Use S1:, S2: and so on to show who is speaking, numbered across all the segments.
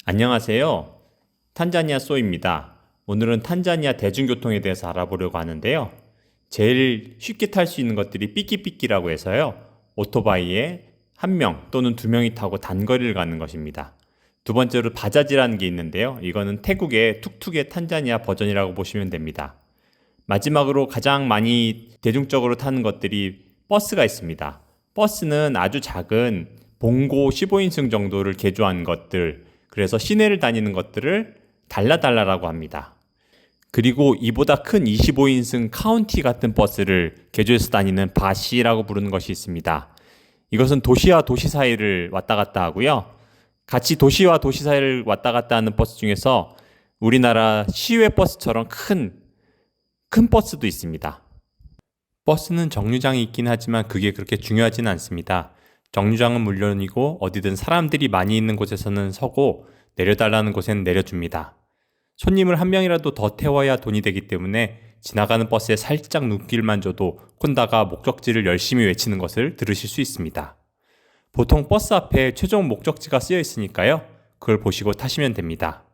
S1: 안녕하세요. 탄자니아 쏘입니다. 오늘은 탄자니아 대중교통에 대해서 알아보려고 하는데요. 제일 쉽게 탈 수 있는 것들이 삐끼삐끼라고 해서요. 오토바이에 한 명 또는 두 명이 타고 단거리를 가는 것입니다. 두 번째로 바자지라는 게 있는데요. 이거는 태국의 툭툭의 탄자니아 버전이라고 보시면 됩니다. 마지막으로 가장 많이 대중적으로 타는 것들이 버스가 있습니다. 버스는 아주 작은 봉고 15인승 정도를 개조한 것들, 그래서 시내를 다니는 것들을 달라달라라고 합니다. 그리고 이보다 큰 25인승 카운티 같은 버스를 개조해서 다니는 바시라고 부르는 것이 있습니다. 이것은 도시와 도시 사이를 왔다 갔다 하고요. 같이 도시와 도시 사이를 왔다 갔다 하는 버스 중에서 우리나라 시외 버스처럼 큰 버스도 있습니다. 버스는 정류장이 있긴 하지만 그게 그렇게 중요하진 않습니다. 정류장은 물론이고 어디든 사람들이 많이 있는 곳에서는 서고 내려달라는 곳에는 내려줍니다. 손님을 한 명이라도 더 태워야 돈이 되기 때문에 지나가는 버스에 살짝 눈길만 줘도 콘다가 목적지를 열심히 외치는 것을 들으실 수 있습니다. 보통 버스 앞에 최종 목적지가 쓰여 있으니까요. 그걸 보시고 타시면 됩니다.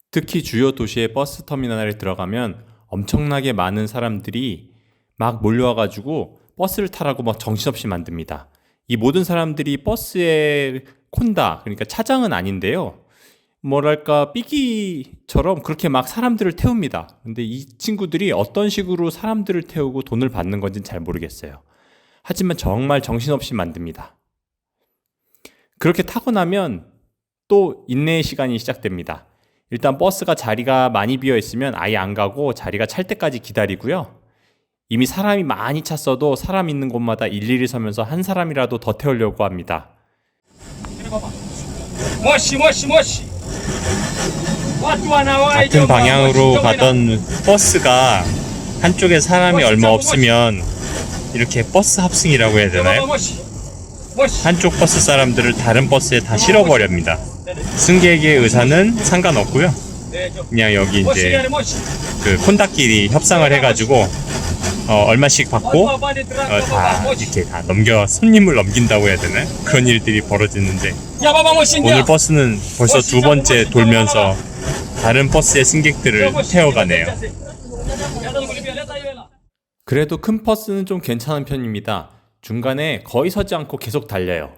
S1: 특히 주요 도시의 버스 터미널에 들어가면 엄청나게 많은 사람들이 막 몰려와가지고 버스를 타라고 막 정신없이 만듭니다. 이 모든 사람들이 버스에 콘다, 그러니까 차장은 아닌데요. 뭐랄까 삐끼처럼 그렇게 막 사람들을 태웁니다. 근데 이 친구들이 어떤 식으로 사람들을 태우고 돈을 받는 건지는 잘 모르겠어요. 하지만 정말 정신없이 만듭니다. 그렇게 타고 나면 또 인내의 시간이 시작됩니다. 일단 버스가 자리가 많이 비어 있으면 아예 안 가고 자리가 찰 때까지 기다리고요. 이미 사람이 많이 찼어도 사람 있는 곳마다 일일이 서면서 한 사람이라도 더 태우려고 합니다.
S2: 같은 방향으로 가던 버스가 한쪽에 사람이 얼마 없으면 이렇게 버스 합승이라고 해야 되나요? 한쪽 버스 사람들을 다른 버스에 다 실어버립니다. 승객의 의사는 상관없고요. 그냥 여기 이제 그 콘다끼리 협상을 해가지고 얼마씩 받고 다 이렇게 다 손님을 넘긴다고 해야 되나요? 그런 일들이 벌어지는데 오늘 버스는 벌써 두 번째 돌면서 다른 버스의 승객들을 태워가네요.
S1: 그래도 큰 버스는 좀 괜찮은 편입니다. 중간에 거의 서지 않고 계속 달려요.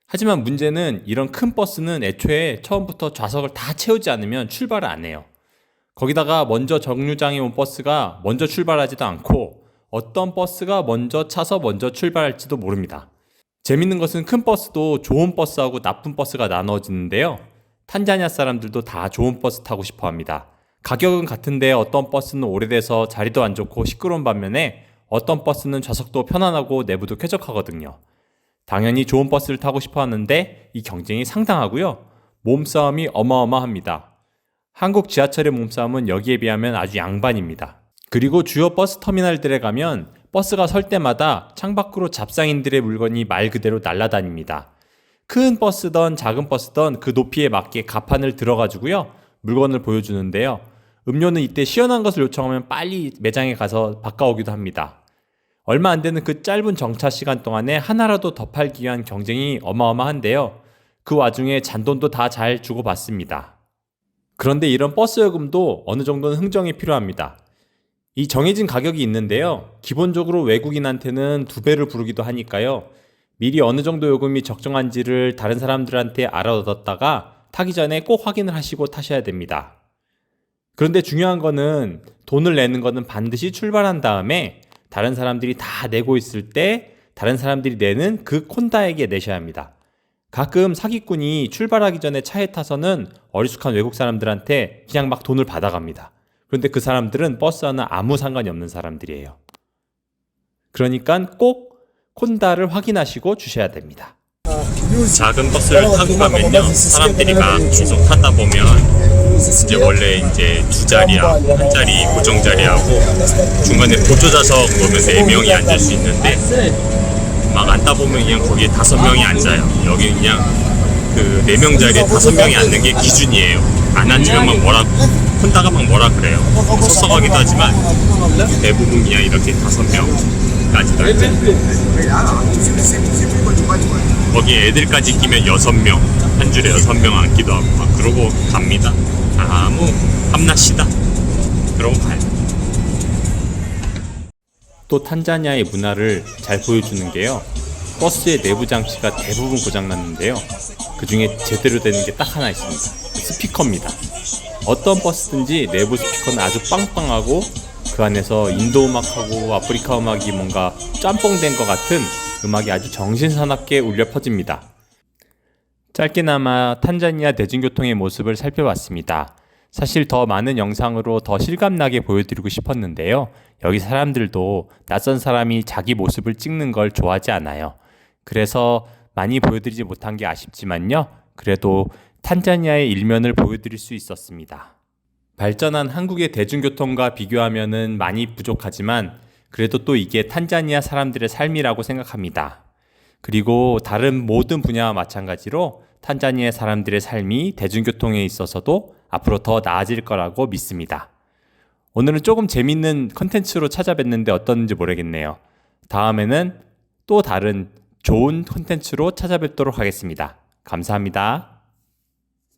S1: 하지만 문제는 이런 큰 버스는 애초에 처음부터 좌석을 다 채우지 않으면 출발을 안 해요. 거기다가 먼저 정류장에 온 버스가 먼저 출발하지도 않고 어떤 버스가 먼저 차서 먼저 출발할지도 모릅니다. 재밌는 것은 큰 버스도 좋은 버스하고 나쁜 버스가 나눠지는데요. 탄자니아 사람들도 다 좋은 버스 타고 싶어 합니다. 가격은 같은데 어떤 버스는 오래돼서 자리도 안 좋고 시끄러운 반면에 어떤 버스는 좌석도 편안하고 내부도 쾌적하거든요. 당연히 좋은 버스를 타고 싶어 하는데 이 경쟁이 상당하고요. 몸싸움이 어마어마합니다. 한국 지하철의 몸싸움은 여기에 비하면 아주 양반입니다. 그리고 주요 버스 터미널들에 가면 버스가 설 때마다 창밖으로 잡상인들의 물건이 말 그대로 날아다닙니다. 큰 버스든 작은 버스든 그 높이에 맞게 가판을 들어가지고요. 물건을 보여주는데요. 음료는 이때 시원한 것을 요청하면 빨리 매장에 가서 바꿔오기도 합니다. 얼마 안 되는 그 짧은 정차 시간 동안에 하나라도 더 팔기 위한 경쟁이 어마어마한데요. 그 와중에 잔돈도 다 잘 주고 받습니다. 그런데 이런 버스 요금도 어느 정도는 흥정이 필요합니다. 이 정해진 가격이 있는데요. 기본적으로 외국인한테는 2배를 부르기도 하니까요. 미리 어느 정도 요금이 적정한지를 다른 사람들한테 알아뒀다가 타기 전에 꼭 확인을 하시고 타셔야 됩니다. 그런데 중요한 거는 돈을 내는 거는 반드시 출발한 다음에 다른 사람들이 다 내고 있을 때 다른 사람들이 내는 그 콘다에게 내셔야 합니다. 가끔 사기꾼이 출발하기 전에 차에 타서는 어리숙한 외국 사람들한테 그냥 막 돈을 받아갑니다. 그런데 그 사람들은 버스와는 아무 상관이 없는 사람들이에요. 그러니까 꼭 콘다를 확인하시고 주셔야 됩니다.
S2: 작은 버스를 타고 가면요, 사람들이 막 계속 타다 보면 이제 원래 이제 두 자리야, 한 자리 고정 자리하고 중간에 보조 좌석 놓으면 4명이 앉을 수 있는데 막 앉다 보면 그냥 거기에 5명이 앉아요. 여기 그냥 그 4명 자리에 5명이 앉는 게 기준이에요. 안 앉으면 막 콘다가 막 뭐라 그래요. 섭섭하기도 하지만 대부분 그냥 이렇게 5명까지 앉아요. 거기에 애들까지 끼면 6명, 한 줄에 6명 앉기도 하고 막 그러고 갑니다. 아무 함나시다. 그러고 가요.
S1: 또 탄자니아의 문화를 잘 보여주는 게요. 버스의 내부 장치가 대부분 고장났는데요. 그 중에 제대로 되는 게 딱 하나 있습니다. 스피커입니다. 어떤 버스든지 내부 스피커는 아주 빵빵하고 그 안에서 인도 음악하고 아프리카 음악이 뭔가 짬뽕된 것 같은 음악이 아주 정신사납게 울려 퍼집니다. 짧게나마 탄자니아 대중교통의 모습을 살펴봤습니다. 사실 더 많은 영상으로 더 실감나게 보여드리고 싶었는데요. 여기 사람들도 낯선 사람이 자기 모습을 찍는 걸 좋아하지 않아요. 그래서 많이 보여드리지 못한 게 아쉽지만요. 그래도 탄자니아의 일면을 보여드릴 수 있었습니다. 발전한 한국의 대중교통과 비교하면은 많이 부족하지만 그래도 또 이게 탄자니아 사람들의 삶이라고 생각합니다. 그리고 다른 모든 분야와 마찬가지로 탄자니아 사람들의 삶이 대중교통에 있어서도 앞으로 더 나아질 거라고 믿습니다. 오늘은 조금 재밌는 컨텐츠로 찾아뵀는데 어떻는지 모르겠네요. 다음에는 또 다른 좋은 컨텐츠로 찾아뵙도록 하겠습니다. 감사합니다.